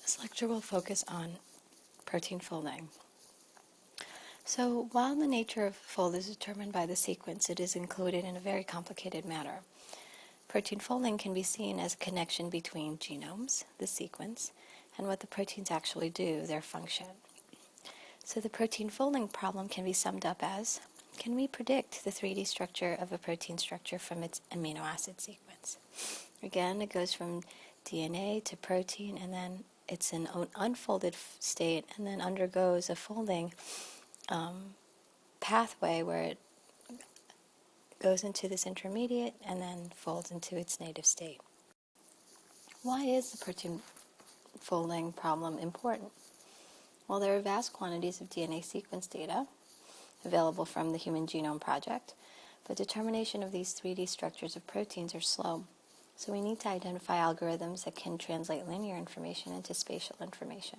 This lecture will focus on protein folding. So while the nature of a fold is determined by the sequence, it is included in a very complicated matter. Protein folding can be seen as a connection between genomes, the sequence, and what the proteins actually do, their function. So the protein folding problem can be summed up as, can we predict the 3D structure of a protein structure from its amino acid sequence? Again, it goes from DNA to protein, and then it's an unfolded state, and then undergoes a folding pathway where it goes into this intermediate and then folds into its native state. Why is the protein folding problem important? Well, there are vast quantities of DNA sequence data available from the Human Genome Project, but determination of these 3D structures of proteins are slow. So we need to identify algorithms that can translate linear information into spatial information.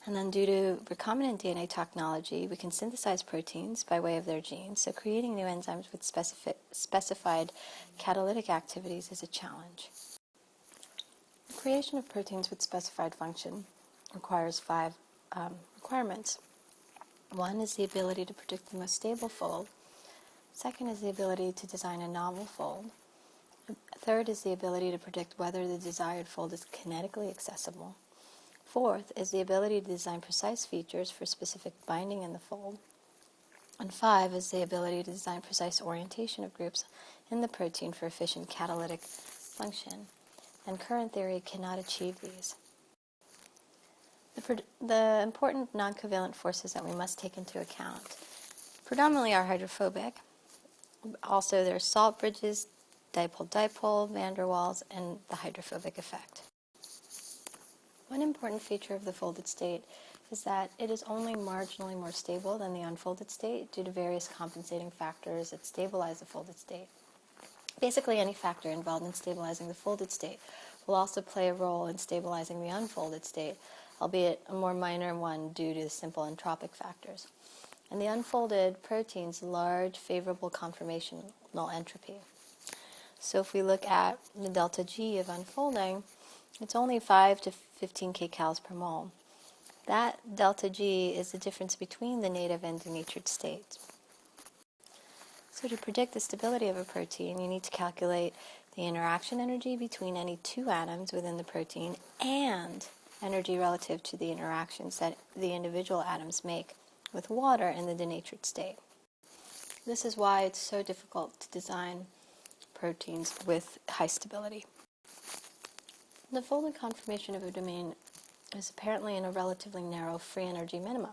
And then due to recombinant DNA technology, we can synthesize proteins by way of their genes, so creating new enzymes with specified catalytic activities is a challenge. The creation of proteins with specified function requires 5 requirements. One is the ability to predict the most stable fold. Second is the ability to design a novel fold. Third is the ability to predict whether the desired fold is kinetically accessible. Fourth is the ability to design precise features for specific binding in the fold. And 5 is the ability to design precise orientation of groups in the protein for efficient catalytic function. And current theory cannot achieve these. The important non-covalent forces that we must take into account predominantly are hydrophobic. Also, there are salt bridges, dipole-dipole, van der Waals, and the hydrophobic effect. One important feature of the folded state is that it is only marginally more stable than the unfolded state due to various compensating factors that stabilize the folded state. Basically, any factor involved in stabilizing the folded state will also play a role in stabilizing the unfolded state, albeit a more minor one due to simple entropic factors. And the unfolded protein's large favorable conformational entropy. So if we look at the delta G of unfolding, it's only 5 to 15 kcals per mole. That delta G is the difference between the native and denatured states. So to predict the stability of a protein, you need to calculate the interaction energy between any 2 atoms within the protein and energy relative to the interactions that the individual atoms make with water in the denatured state. This is why it's so difficult to design proteins with high stability. The folded conformation of a domain is apparently in a relatively narrow free energy minimum,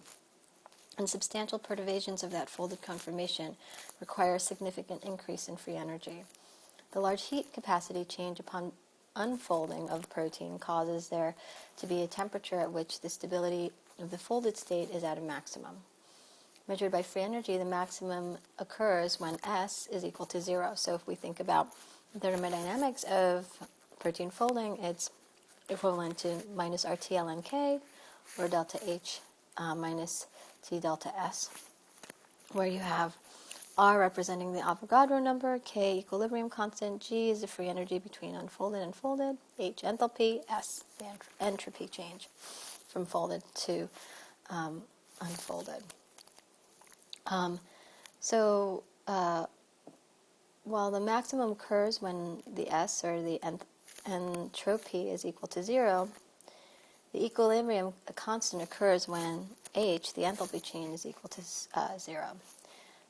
and substantial perturbations of that folded conformation require a significant increase in free energy. The large heat capacity change upon unfolding of protein causes there to be a temperature at which the stability of the folded state is at a maximum. Measured by free energy, the maximum occurs when S is equal to 0. So if we think about the thermodynamics of protein folding, it's equivalent to minus RT ln K, or delta H minus T delta S, where you have R representing the Avogadro number, K equilibrium constant, G is the free energy between unfolded and folded, H enthalpy, S the entropy change from folded to unfolded. While the maximum occurs when the S, or the entropy, is equal to 0, the equilibrium constant occurs when H, the enthalpy change, is equal to 0.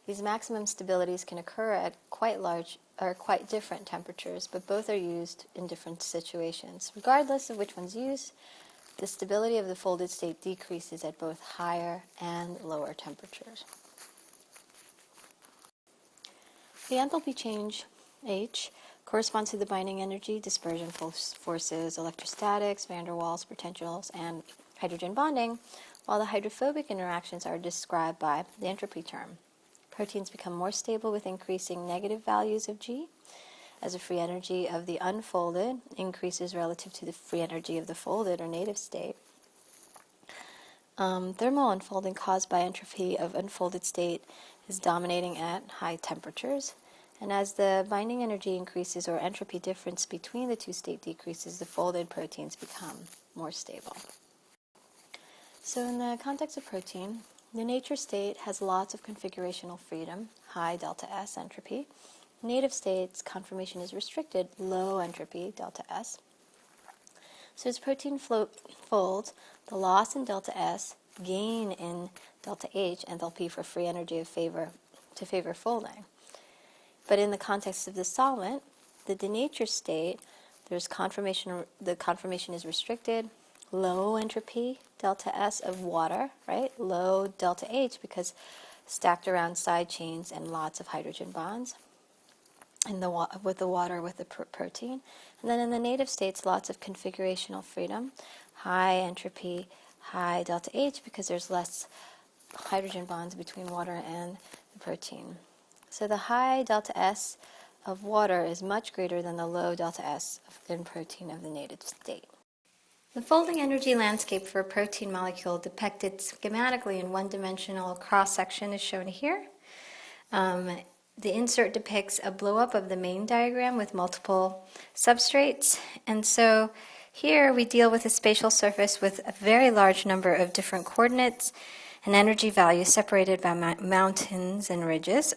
These maximum stabilities can occur at quite different temperatures, but both are used in different situations. Regardless of which one's used, the stability of the folded state decreases at both higher and lower temperatures. The enthalpy change, H, corresponds to the binding energy, dispersion forces, electrostatics, van der Waals, potentials, and hydrogen bonding, while the hydrophobic interactions are described by the entropy term. Proteins become more stable with increasing negative values of G, as the free energy of the unfolded increases relative to the free energy of the folded or native state. Thermal unfolding caused by entropy of unfolded state is dominating at high temperatures, And as the binding energy increases or entropy difference between the two states decreases, the folded proteins become more stable. So in the context of protein, the nature state has lots of configurational freedom, high delta S entropy. Native states, conformation is restricted, low entropy, delta S. So as protein folds, the loss in delta S, gain in delta H, enthalpy for free energy to favor folding. But in the context of the solvent, the denatured state, the conformation is restricted, low entropy, delta S of water, right? Low delta H because stacked around side chains and lots of hydrogen bonds with the water with the protein. And then in the native states, lots of configurational freedom, high entropy, high delta H because there's less hydrogen bonds between water and the protein. So the high delta S of water is much greater than the low delta S in protein of the native state. The folding energy landscape for a protein molecule depicted schematically in one-dimensional cross-section is shown here. The insert depicts a blow-up of the main diagram with multiple substrates. And so here we deal with a spatial surface with a very large number of different coordinates and energy values separated by mountains and ridges.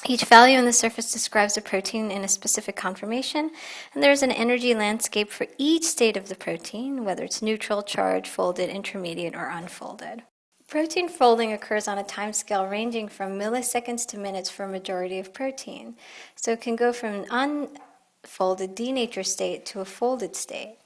Each value in the surface describes a protein in a specific conformation, and there's an energy landscape for each state of the protein, whether it's neutral, charged, folded, intermediate, or unfolded. Protein folding occurs on a time scale ranging from milliseconds to minutes for a majority of protein. So it can go from an unfolded denatured state to a folded state.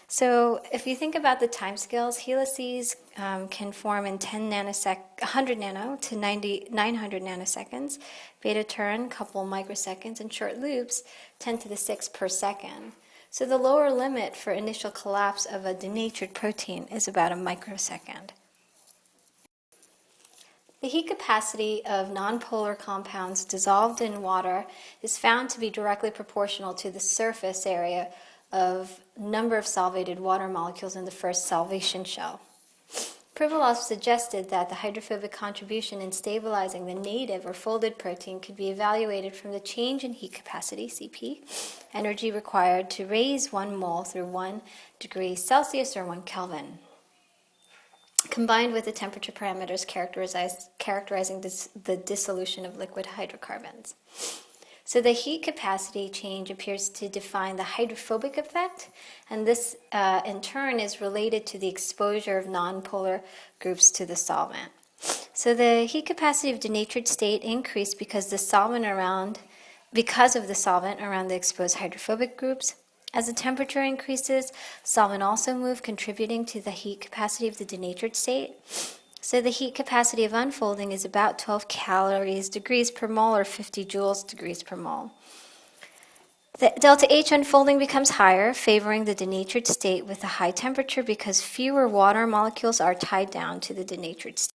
So if you think about the time scales, helices can form in 100 nano to 900 nanoseconds, beta turn, couple microseconds, and short loops, 10 to the 6 per second. So the lower limit for initial collapse of a denatured protein is about a microsecond. The heat capacity of nonpolar compounds dissolved in water is found to be directly proportional to the surface area of number of solvated water molecules in the first solvation shell. Privilov suggested that the hydrophobic contribution in stabilizing the native or folded protein could be evaluated from the change in heat capacity, Cp, energy required to raise 1 mole through 1 degree Celsius or 1 Kelvin, combined with the temperature parameters characterizing the dissolution of liquid hydrocarbons. So the heat capacity change appears to define the hydrophobic effect, and this in turn is related to the exposure of nonpolar groups to the solvent. So the heat capacity of denatured state increased because of the solvent around the exposed hydrophobic groups. As the temperature increases, solvent also moves, contributing to the heat capacity of the denatured state. So the heat capacity of unfolding is about 12 calories degrees per mole or 50 joules degrees per mole. The delta H unfolding becomes higher, favoring the denatured state with a high temperature because fewer water molecules are tied down to the denatured state.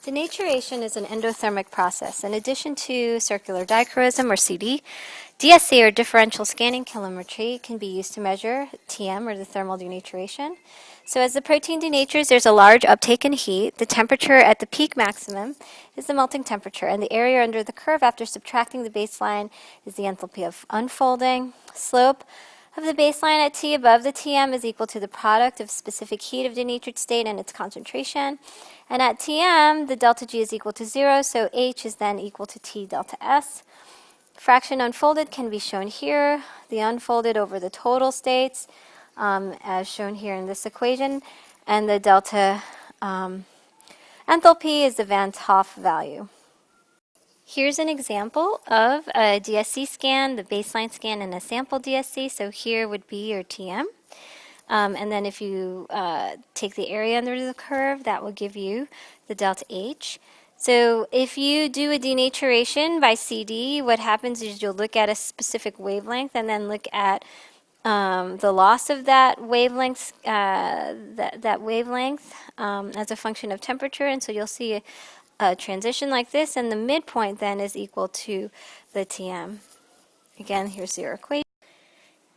Denaturation is an endothermic process. In addition to circular dichroism or CD, DSC or differential scanning calorimetry can be used to measure TM or the thermal denaturation. So as the protein denatures, there's a large uptake in heat. The temperature at the peak maximum is the melting temperature, and the area under the curve after subtracting the baseline is the enthalpy of unfolding. Slope of the baseline at T above the Tm is equal to the product of specific heat of denatured state and its concentration. And at Tm, the delta G is equal to 0, so H is then equal to T delta S. Fraction unfolded can be shown here, the unfolded over the total states, as shown here in this equation, and the delta enthalpy is the Van 't Hoff value. Here's an example of a DSC scan, the baseline scan, and a sample DSC. So here would be your TM. And then if you take the area under the curve, that will give you the delta H. So if you do a denaturation by CD, what happens is you'll look at a specific wavelength and then look at the loss of that wavelength, as a function of temperature. And so you'll see a transition like this, and the midpoint then is equal to the Tm. Again, here's your equation.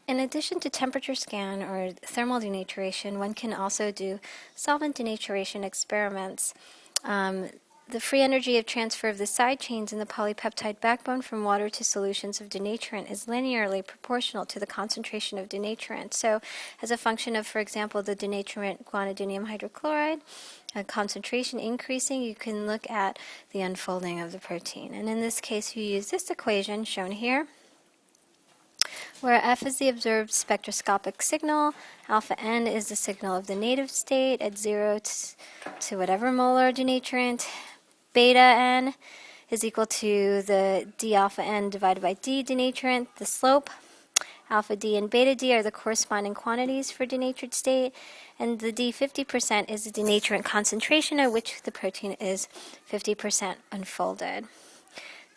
In addition to temperature scan or thermal denaturation, one can also do solvent denaturation experiments. the free energy of transfer of the side chains in the polypeptide backbone from water to solutions of denaturant is linearly proportional to the concentration of denaturant. So as a function of, for example, the denaturant guanidinium hydrochloride, concentration increasing, you can look at the unfolding of the protein. And in this case, you use this equation shown here, where F is the observed spectroscopic signal, alpha N is the signal of the native state at 0 to whatever molar denaturant, beta N is equal to the d alpha N divided by d denaturant, the slope. Alpha D and beta D are the corresponding quantities for denatured state, and the D 50% is the denaturant concentration at which the protein is 50% unfolded.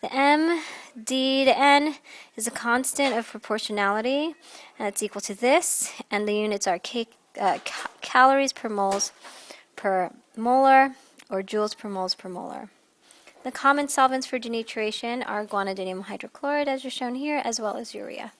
The M, D to N is a constant of proportionality, and it's equal to this, and the units are calories per moles per molar, or joules per moles per molar. The common solvents for denaturation are guanidinium hydrochloride, as shown here, as well as urea.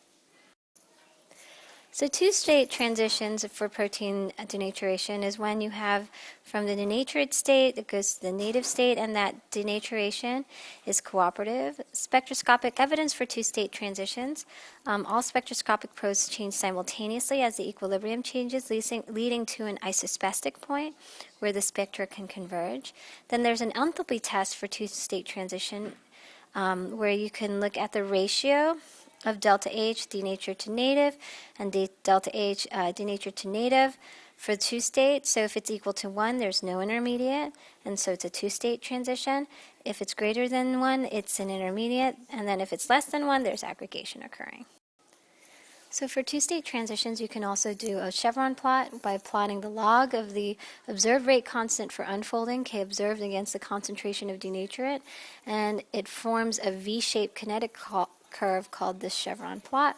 So two-state transitions for protein denaturation is when you have from the denatured state that goes to the native state, and that denaturation is cooperative. Spectroscopic evidence for two-state transitions. All spectroscopic probes change simultaneously as the equilibrium changes, leading to an isospastic point where the spectra can converge. Then there's an enthalpy test for two-state transition where you can look at the ratio of delta H denatured to native and delta H denatured to native for two states. So if it's equal to 1, there's no intermediate, and so it's a two-state transition. If it's greater than 1, it's an intermediate, and then if it's less than 1, there's aggregation occurring. So for two-state transitions, you can also do a Chevron plot by plotting the log of the observed rate constant for unfolding, K observed, against the concentration of denaturant, and it forms a V-shaped kinetic curve called the Chevron plot.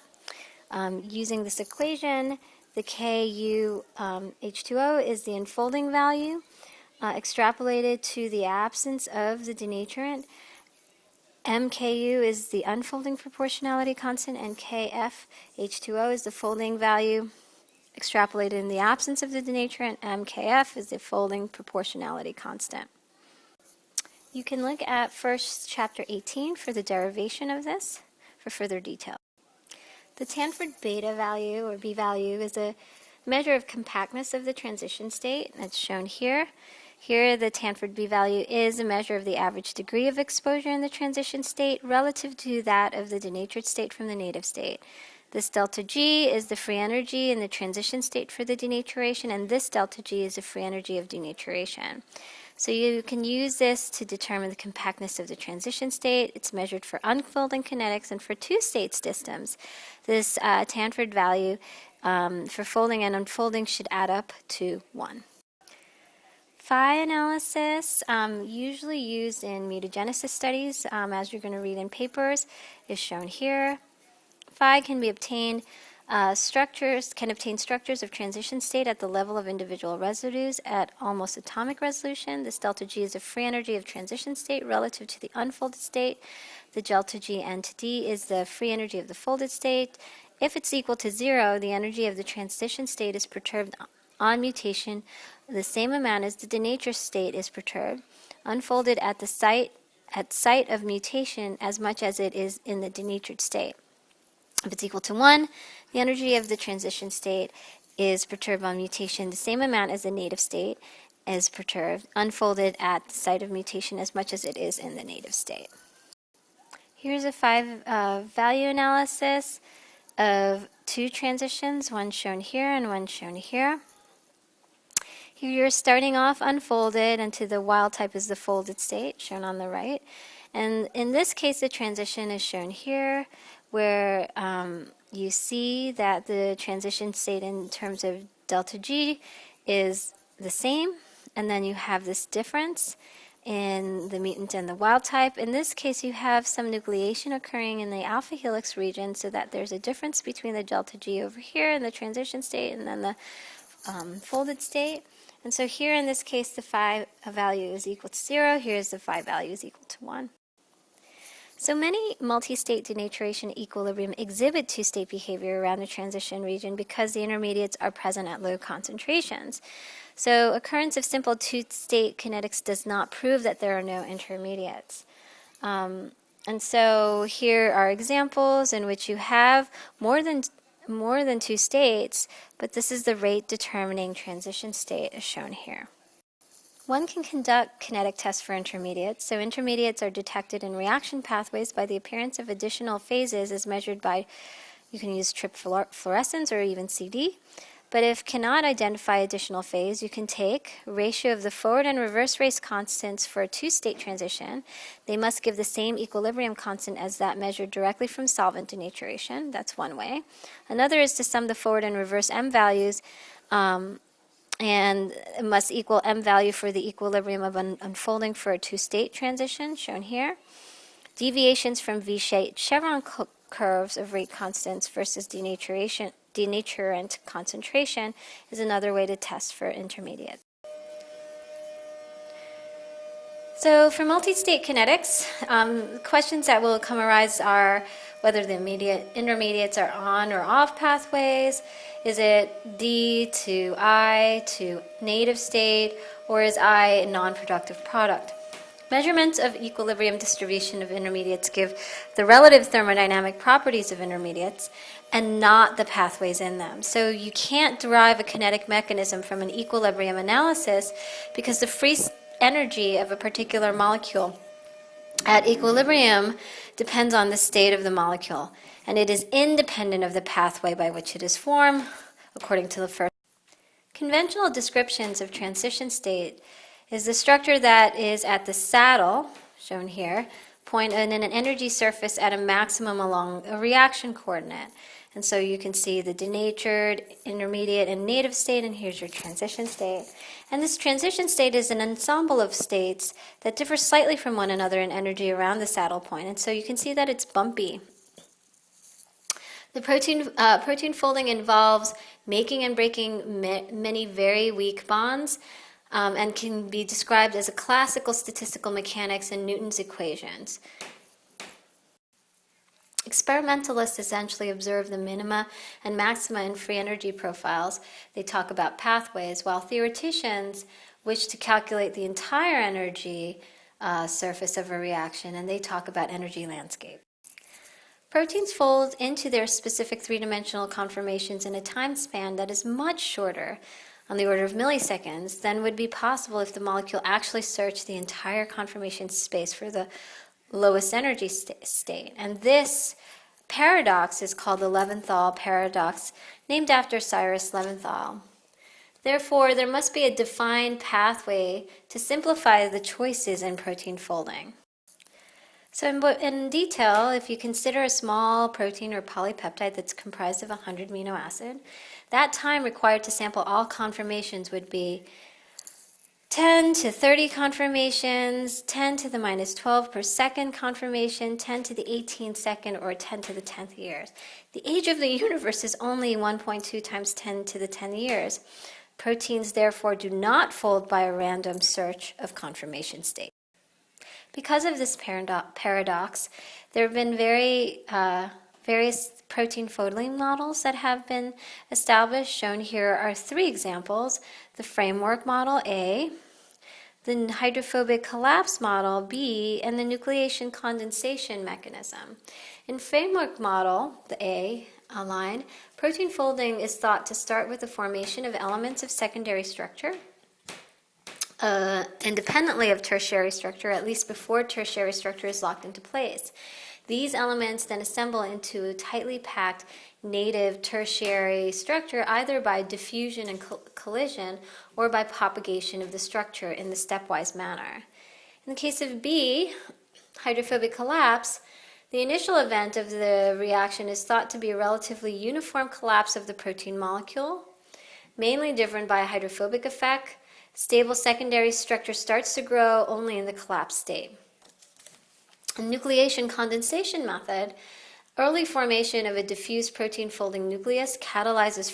Using this equation, the Ku H2O is the unfolding value extrapolated to the absence of the denaturant. MKU is the unfolding proportionality constant, and Kf H2O is the folding value extrapolated in the absence of the denaturant. MKF is the folding proportionality constant. You can look at first chapter 18 for the derivation of this for further detail. The Tanford beta value, or B value, is a measure of compactness of the transition state. That's shown here. Here, the Tanford B value is a measure of the average degree of exposure in the transition state relative to that of the denatured state from the native state. This delta G is the free energy in the transition state for the denaturation, and this delta G is the free energy of denaturation. So you can use this to determine the compactness of the transition state. It's measured for unfolding kinetics and for two-state systems. This Tanford value for folding and unfolding should add up to 1. Phi analysis, usually used in mutagenesis studies, as you're going to read in papers, is shown here. Phi can be obtained. Can obtain structures of transition state at the level of individual residues at almost atomic resolution. This delta G is the free energy of transition state relative to the unfolded state. The delta G N to D is the free energy of the folded state. If it's equal to 0, the energy of the transition state is perturbed on mutation the same amount as the denatured state is perturbed, unfolded at the site of mutation as much as it is in the denatured state. If it's equal to 1, the energy of the transition state is perturbed on mutation the same amount as the native state is perturbed, unfolded at the site of mutation as much as it is in the native state. Here's a value analysis of two transitions, one shown here and one shown here. Here you're starting off unfolded, and to the wild type is the folded state, shown on the right. And in this case, the transition is shown here, where you see that the transition state in terms of delta G is the same, and then you have this difference in the mutant and the wild type. In this case, you have some nucleation occurring in the alpha helix region, so that there's a difference between the delta G over here in the transition state and then the folded state. And so here in this case, the phi value is equal to 0. Here's the phi value is equal to 1. So many multi-state denaturation equilibrium exhibit two-state behavior around the transition region because the intermediates are present at low concentrations. So occurrence of simple two-state kinetics does not prove that there are no intermediates. And so here are examples in which you have more than two states, but this is the rate determining transition state as shown here. One can conduct kinetic tests for intermediates. So intermediates are detected in reaction pathways by the appearance of additional phases as measured by, you can use trip fluorescence or even CD. But if cannot identify additional phase, you can take ratio of the forward and reverse race constants for a two-state transition. They must give the same equilibrium constant as that measured directly from solvent denaturation. That's one way. Another is to sum the forward and reverse M values, and it must equal M value for the equilibrium of unfolding for a two-state transition, shown here. Deviations from V-shaped Chevron curves of rate constants versus denaturant concentration is another way to test for intermediate. So for multi-state kinetics, questions that will arise are whether the intermediates are on or off pathways. Is it D to I to native state, or is I a non-productive product? Measurements of equilibrium distribution of intermediates give the relative thermodynamic properties of intermediates and not the pathways in them. So you can't derive a kinetic mechanism from an equilibrium analysis because the free energy of a particular molecule at equilibrium depends on the state of the molecule, and it is independent of the pathway by which it is formed, according to the first. Conventional descriptions of transition state is the structure that is at the saddle, shown here, point in an energy surface at a maximum along a reaction coordinate. And so you can see the denatured, intermediate, and native state, and here's your transition state. And this transition state is an ensemble of states that differ slightly from one another in energy around the saddle point. And so you can see that it's bumpy. The protein folding involves making and breaking many very weak bonds, and can be described as a classical statistical mechanics and Newton's equations. Experimentalists essentially observe the minima and maxima in free energy profiles. They talk about pathways, while theoreticians wish to calculate the entire energy surface of a reaction, and they talk about energy landscape. Proteins fold into their specific three-dimensional conformations in a time span that is much shorter, on the order of milliseconds, than would be possible if the molecule actually searched the entire conformation space for the lowest energy state. And this paradox is called the Levinthal paradox, named after Cyrus Levinthal. Therefore, there must be a defined pathway to simplify the choices in protein folding. So in detail, if you consider a small protein or polypeptide that's comprised of 100 amino acid, that time required to sample all conformations would be 10 to 30 conformations, 10 to the minus 12 per second conformation, 10 to the 18th second, or 10 to the 10th years. The age of the universe is only 1.2 times 10 to the 10 years. Proteins, therefore, do not fold by a random search of conformation state. Because of this paradox, there have been various protein folding models that have been established. Shown here are three examples: the framework model A, the hydrophobic collapse model B, and the nucleation condensation mechanism. In framework model, the A line, protein folding is thought to start with the formation of elements of secondary structure, independently of tertiary structure, at least before tertiary structure is locked into place. These elements then assemble into a tightly packed native tertiary structure, either by diffusion and collision or by propagation of the structure in the stepwise manner. In the case of B, hydrophobic collapse, the initial event of the reaction is thought to be a relatively uniform collapse of the protein molecule, mainly driven by a hydrophobic effect. Stable secondary structure starts to grow only in the collapsed state. In nucleation condensation method, early formation of a diffuse protein folding nucleus catalyzes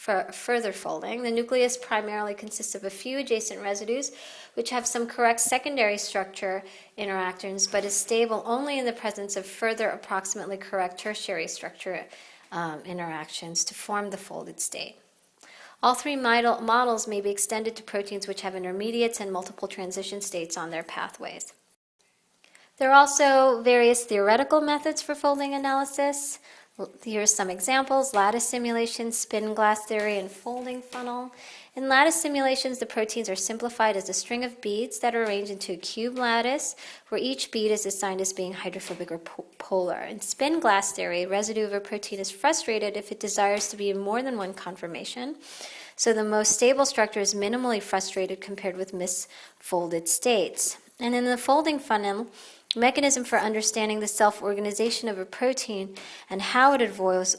for further folding. The nucleus primarily consists of a few adjacent residues, which have some correct secondary structure interactions, but is stable only in the presence of further approximately correct tertiary structure interactions to form the folded state. All three models may be extended to proteins which have intermediates and multiple transition states on their pathways. There are also various theoretical methods for folding analysis. Here are some examples: lattice simulations, spin glass theory, and folding funnel. In lattice simulations, the proteins are simplified as a string of beads that are arranged into a cube lattice, where each bead is assigned as being hydrophobic or polar. In spin glass theory, residue of a protein is frustrated if it desires to be in more than one conformation. So the most stable structure is minimally frustrated compared with misfolded states. And in the folding funnel, mechanism for understanding the self-organization of a protein and how it avoids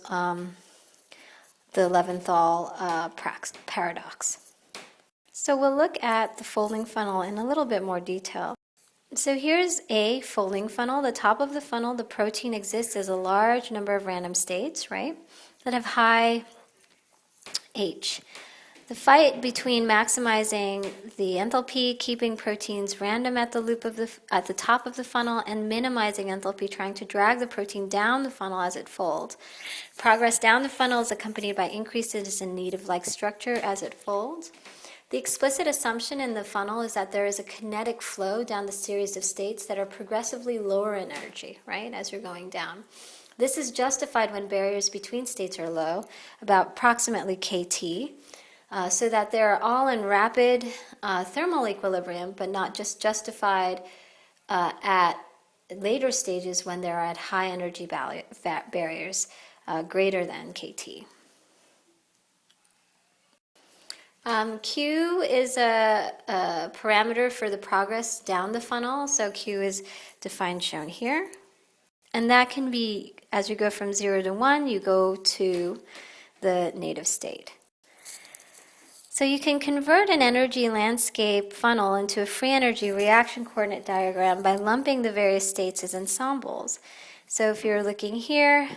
the Levinthal paradox. So we'll look at the folding funnel in a little bit more detail. So here's a folding funnel. The top of the funnel, the protein exists as a large number of random states, right, that have high H. The fight between maximizing the enthalpy, keeping proteins random at the top of the funnel, and minimizing enthalpy, trying to drag the protein down the funnel as it folds. Progress down the funnel is accompanied by increases in needle-like structure as it folds. The explicit assumption in the funnel is that there is a kinetic flow down the series of states that are progressively lower in energy, right, as you're going down. This is justified when barriers between states are low, about approximately kT. So that they're all in rapid thermal equilibrium, but not just justified at later stages when they're at high energy barriers greater than kT. Q is a parameter for the progress down the funnel, so Q is defined shown here. And that can be, as you go from 0 to 1, you go to the native state. So you can convert an energy landscape funnel into a free energy reaction coordinate diagram by lumping the various states as ensembles. So if you're looking here,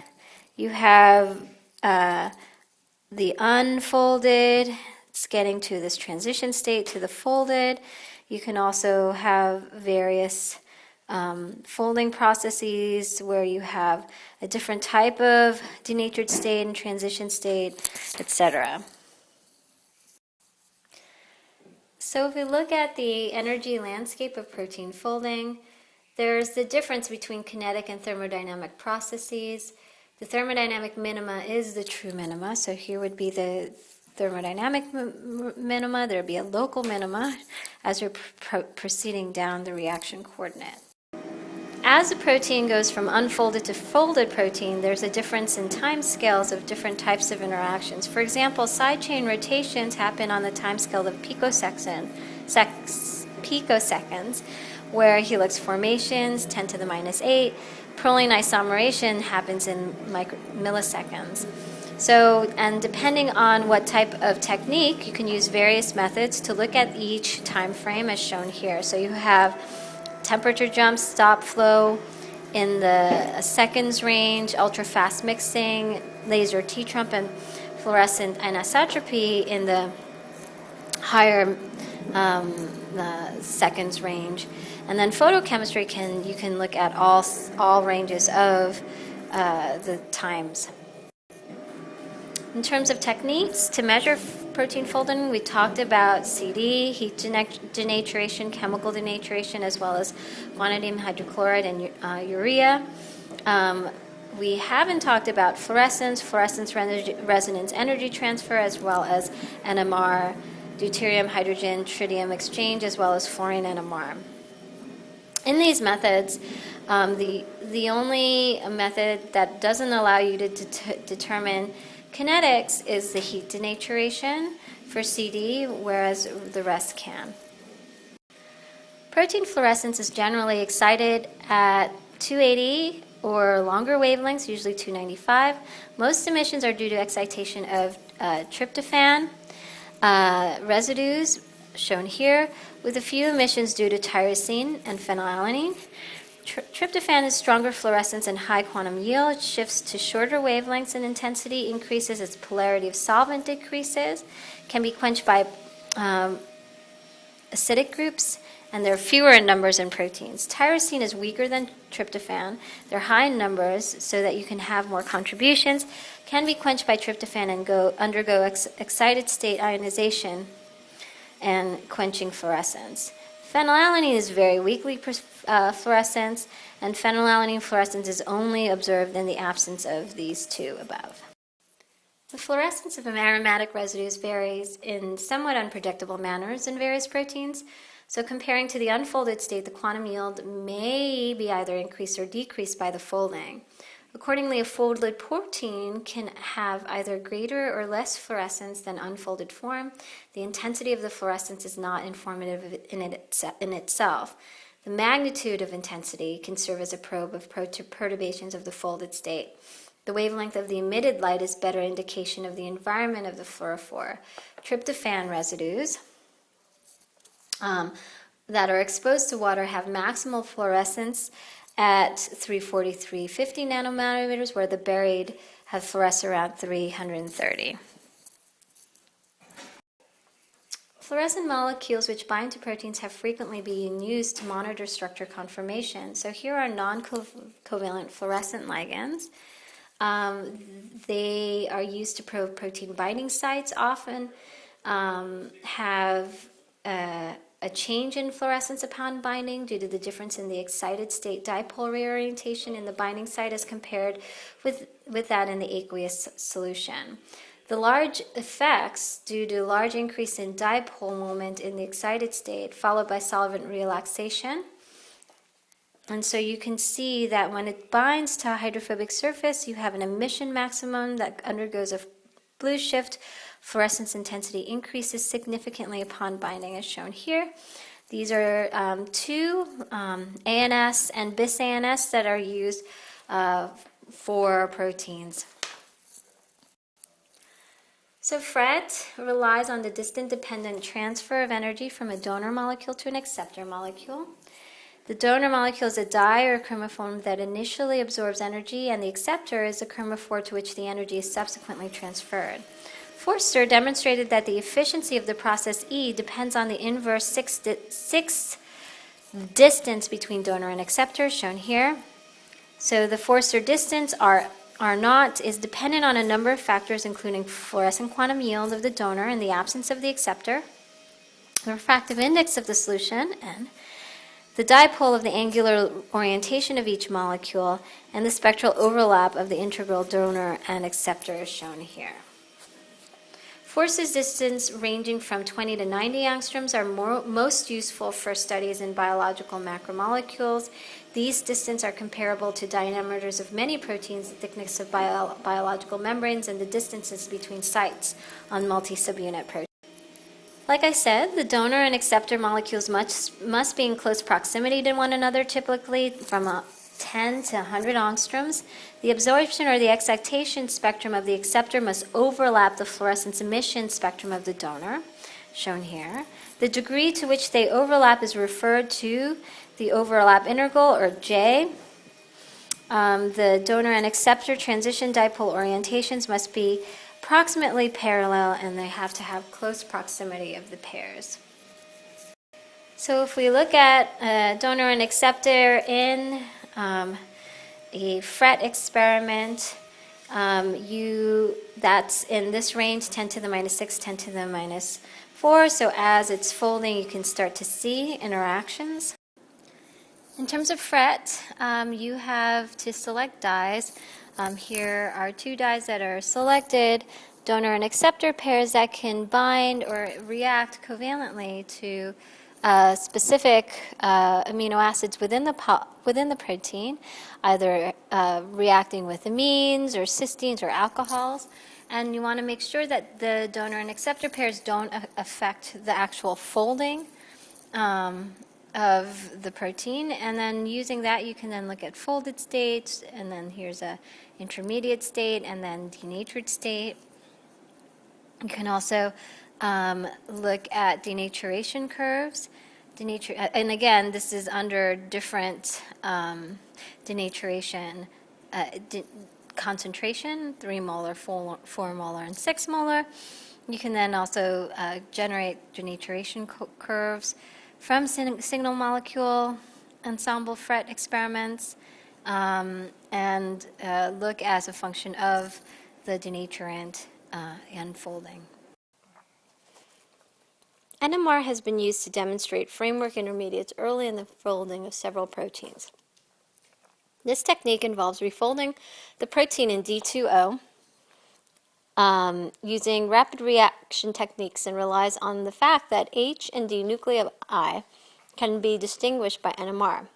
you have the unfolded, it's getting to this transition state to the folded. You can also have various folding processes where you have a different type of denatured state and transition state, etc. So if we look at the energy landscape of protein folding, there's the difference between kinetic and thermodynamic processes. The thermodynamic minima is the true minima, so here would be the thermodynamic minima, there would be a local minima as you're proceeding down the reaction coordinate. As a protein goes from unfolded to folded protein, there's a difference in time scales of different types of interactions. For example, side chain rotations happen on the time scale of picoseconds, where helix formations, 10 to the minus 8, proline isomerization happens in milliseconds. So, and depending on what type of technique, you can use various methods to look at each time frame as shown here. So you have temperature jumps, stop flow in the seconds range, ultra-fast mixing, laser T-trump, and fluorescent anisotropy in the higher seconds range. And then photochemistry, you can look at all ranges of the times. In terms of techniques to measure protein folding, we talked about CD, heat denaturation, chemical denaturation, as well as guanidine hydrochloride and urea. We haven't talked about fluorescence resonance energy transfer, as well as NMR, deuterium hydrogen tritium exchange, as well as fluorine NMR. In these methods, the only method that doesn't allow you to determine kinetics is the heat denaturation for CD, whereas the rest can. Protein fluorescence is generally excited at 280 or longer wavelengths, usually 295. Most emissions are due to excitation of tryptophan residues, shown here, with a few emissions due to tyrosine and phenylalanine. Tryptophan has stronger fluorescence and high quantum yield, shifts to shorter wavelengths and intensity, increases its polarity of solvent, decreases, can be quenched by acidic groups, and they're fewer in numbers in proteins. Tyrosine is weaker than tryptophan. They're high in numbers so that you can have more contributions, can be quenched by tryptophan and undergo excited state ionization and quenching fluorescence. Phenylalanine is very weakly fluorescence, and phenylalanine fluorescence is only observed in the absence of these two above. The fluorescence of aromatic residues varies in somewhat unpredictable manners in various proteins. So comparing to the unfolded state, the quantum yield may be either increased or decreased by the folding. Accordingly, a folded protein can have either greater or less fluorescence than unfolded form. The intensity of the fluorescence is not informative in itself. The magnitude of intensity can serve as a probe of perturbations of the folded state. The wavelength of the emitted light is better indication of the environment of the fluorophore. Tryptophan residues that are exposed to water have maximal fluorescence at 343.50 nanometers, where the buried have fluorescence around 330. Fluorescent molecules which bind to proteins have frequently been used to monitor structure conformation. So here are non-covalent fluorescent ligands. They are used to probe protein binding sites, often have a change in fluorescence upon binding due to the difference in the excited state dipole reorientation in the binding site as compared with that in the aqueous solution. The large effects due to large increase in dipole moment in the excited state followed by solvent relaxation. And so you can see that when it binds to a hydrophobic surface, you have an emission maximum that undergoes a blue shift. Fluorescence intensity increases significantly upon binding, as shown here. These are two ANS and bis ANS that are used for proteins. So FRET relies on the distance-dependent transfer of energy from a donor molecule to an acceptor molecule. The donor molecule is a dye or a chromophore that initially absorbs energy, and the acceptor is a chromophore to which the energy is subsequently transferred. Forster demonstrated that the efficiency of the process E depends on the inverse six distance between donor and acceptor, shown here. So the Forster distance R0 is dependent on a number of factors, including fluorescent quantum yield of the donor in the absence of the acceptor, the refractive index of the solution, N, the dipole of the angular orientation of each molecule, and the spectral overlap of the integral donor and acceptor is shown here. Force's distance ranging from 20 to 90 angstroms are most useful for studies in biological macromolecules. These distances are comparable to diameters of many proteins, the thickness of biological membranes, and the distances between sites on multi-subunit proteins. Like I said, the donor and acceptor molecules must be in close proximity to one another, typically from 10 to 100 angstroms. The absorption or the excitation spectrum of the acceptor must overlap the fluorescence emission spectrum of the donor, shown here. The degree to which they overlap is referred to the overlap integral, or J. The donor and acceptor transition dipole orientations must be approximately parallel, and they have to have close proximity of the pairs. So if we look at donor and acceptor in a FRET experiment, that's in this range, 10 to the minus 6, 10 to the minus 4. So as it's folding, you can start to see interactions. In terms of FRET, you have to select dyes. Here are two dyes that are selected, donor and acceptor pairs that can bind or react covalently to specific amino acids within the protein, either reacting with amines or cysteines or alcohols. And you want to make sure that the donor and acceptor pairs don't affect the actual folding of the protein. And then using that, you can then look at folded states, and then here's a intermediate state, and then denatured state. You can also look at denaturation curves and again, this is under different denaturation concentration, 3 molar, 4 molar, and 6 molar. You can then also generate denaturation curves from signal molecule ensemble FRET experiments and look as a function of the denaturant unfolding. NMR has been used to demonstrate framework intermediates early in the folding of several proteins. This technique involves refolding the protein in D2O using rapid reaction techniques and relies on the fact that H and D nuclei can be distinguished by NMR.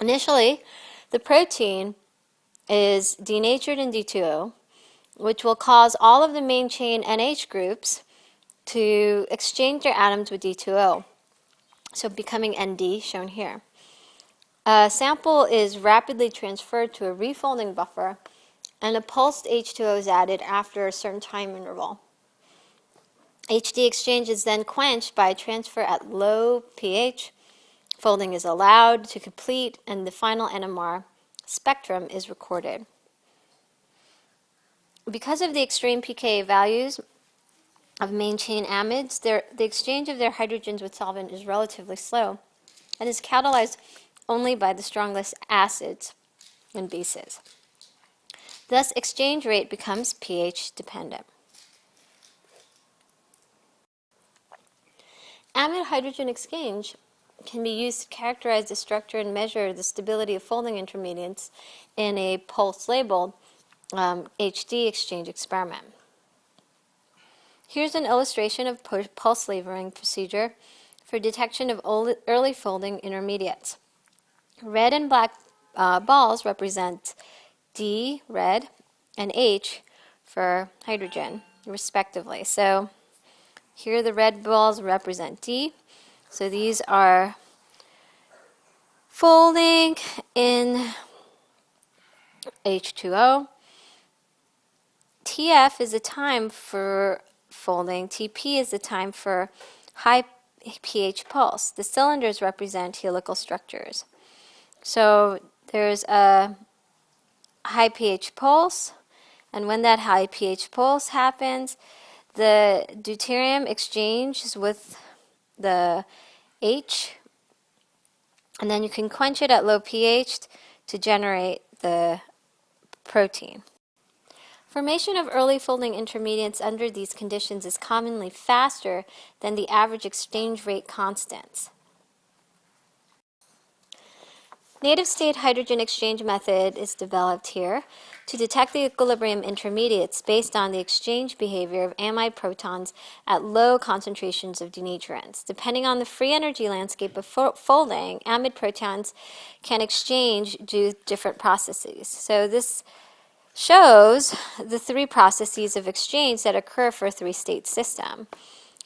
Initially, the protein is denatured in D2O, which will cause all of the main chain NH groups to exchange their atoms with D2O, so becoming ND, shown here. A sample is rapidly transferred to a refolding buffer, and a pulsed H2O is added after a certain time interval. HD exchange is then quenched by transfer at low pH. Folding is allowed to complete, and the final NMR spectrum is recorded. Because of the extreme pKa values of main chain amides, the exchange of their hydrogens with solvent is relatively slow and is catalyzed only by the strongest acids and bases. Thus, exchange rate becomes pH dependent. Amide hydrogen exchange can be used to characterize the structure and measure the stability of folding intermediates in a pulse-labeled HD exchange experiment. Here's an illustration of pulse labeling procedure for detection of early folding intermediates. Red and black balls represent D, red, and H for hydrogen, respectively. So here the red balls represent D. So these are folding in H2O. TF is the time for folding. TP is the time for high pH pulse. The cylinders represent helical structures. So there's a high pH pulse, and when that high pH pulse happens, the deuterium exchanges with the H, and then you can quench it at low pH to generate the protein. Formation of early folding intermediates under these conditions is commonly faster than the average exchange rate constants. Native state hydrogen exchange method is developed here to detect the equilibrium intermediates based on the exchange behavior of amide protons at low concentrations of denaturants. Depending on the free energy landscape of folding, amide protons can exchange due to different processes. So this shows the 3 processes of exchange that occur for a 3-state system.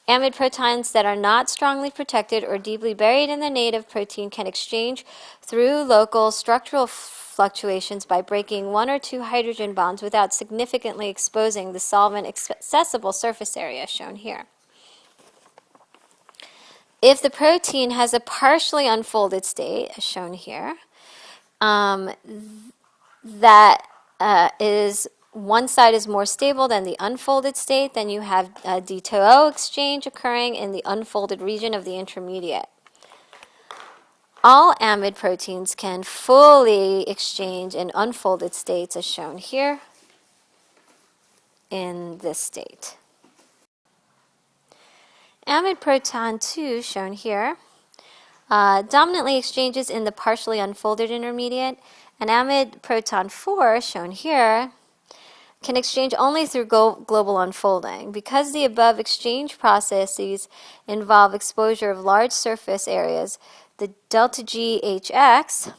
Amide protons that are not strongly protected or deeply buried in the native protein can exchange through local structural fluctuations by breaking 1 or 2 hydrogen bonds without significantly exposing the solvent accessible surface area, shown here. If the protein has a partially unfolded state, as shown here, that is one side is more stable than the unfolded state, then you have a D2O exchange occurring in the unfolded region of the intermediate. All amide proteins can fully exchange in unfolded states, as shown here in this state. Amide proton 2, shown here, dominantly exchanges in the partially unfolded intermediate, and amide proton 4, shown here, can exchange only through global unfolding. Because the above exchange processes involve exposure of large surface areas, the delta GHX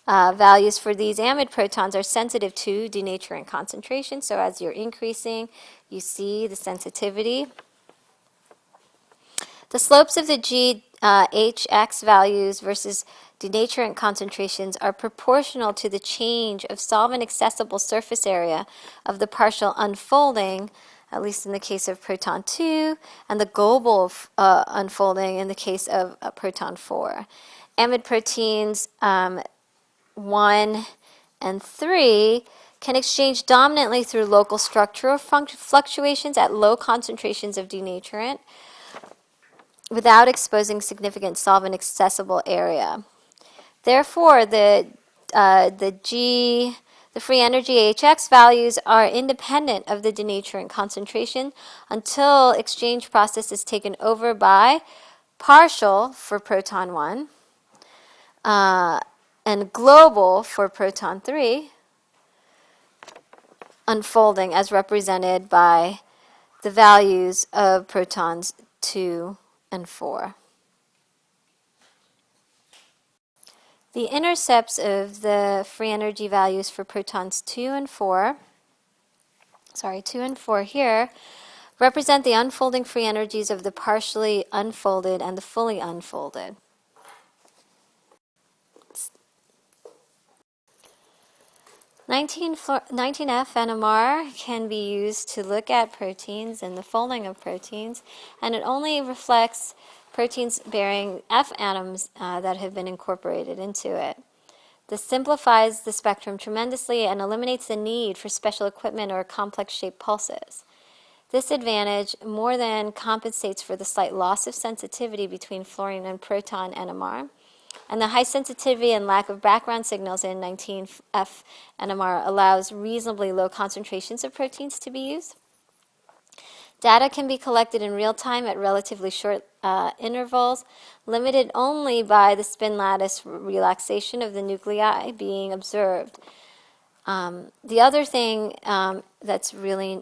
values for these amide protons are sensitive to denaturant concentration. So as you're increasing, you see the sensitivity. The slopes of the GHX values versus denaturant concentrations are proportional to the change of solvent accessible surface area of the partial unfolding at least in the case of proton 2, and the global unfolding in the case of proton 4. Amide proteins 1 and 3 can exchange dominantly through local structural fluctuations at low concentrations of denaturant without exposing significant solvent accessible area. Therefore, the free energy HX values are independent of the denaturant concentration until exchange process is taken over by partial for proton 1 and global for proton 3, unfolding as represented by the values of protons 2 and 4. The intercepts of the free energy values for protons 2 and 4 here, represent the unfolding free energies of the partially unfolded and the fully unfolded. 19F NMR can be used to look at proteins and the folding of proteins, and it only reflects proteins bearing F atoms that have been incorporated into it. This simplifies the spectrum tremendously and eliminates the need for special equipment or complex-shaped pulses. This advantage more than compensates for the slight loss of sensitivity between fluorine and proton NMR, and the high sensitivity and lack of background signals in 19F NMR allows reasonably low concentrations of proteins to be used. Data can be collected in real time at relatively short intervals, limited only by the spin lattice relaxation of the nuclei being observed. The other thing that's really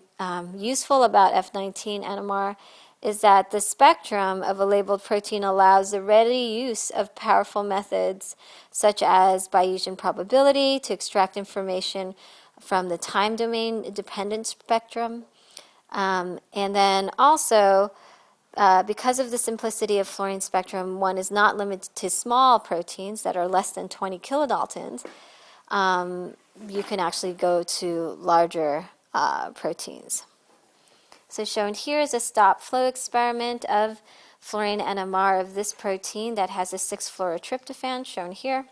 useful about F19 NMR is that the spectrum of a labeled protein allows the ready use of powerful methods such as Bayesian probability to extract information from the time domain dependent spectrum. And then also, because of the simplicity of fluorine spectrum, one is not limited to small proteins that are less than 20 kilodaltons. You can actually go to larger proteins. So shown here is a stop flow experiment of fluorine NMR of this protein that has a 6-fluorotryptophan, shown here,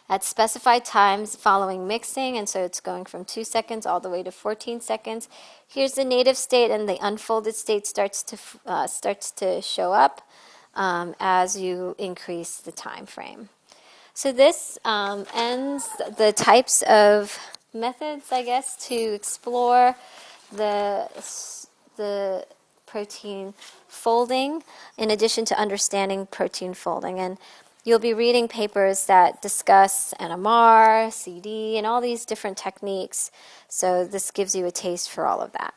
at specified times following mixing, and so it's going from 2 seconds all the way to 14 seconds. Here's the native state, and the unfolded state starts to show up as you increase the time frame. So this ends the types of methods, I guess, to explore the protein folding, in addition to understanding protein folding. And you'll be reading papers that discuss NMR, CD, and all these different techniques. So this gives you a taste for all of that.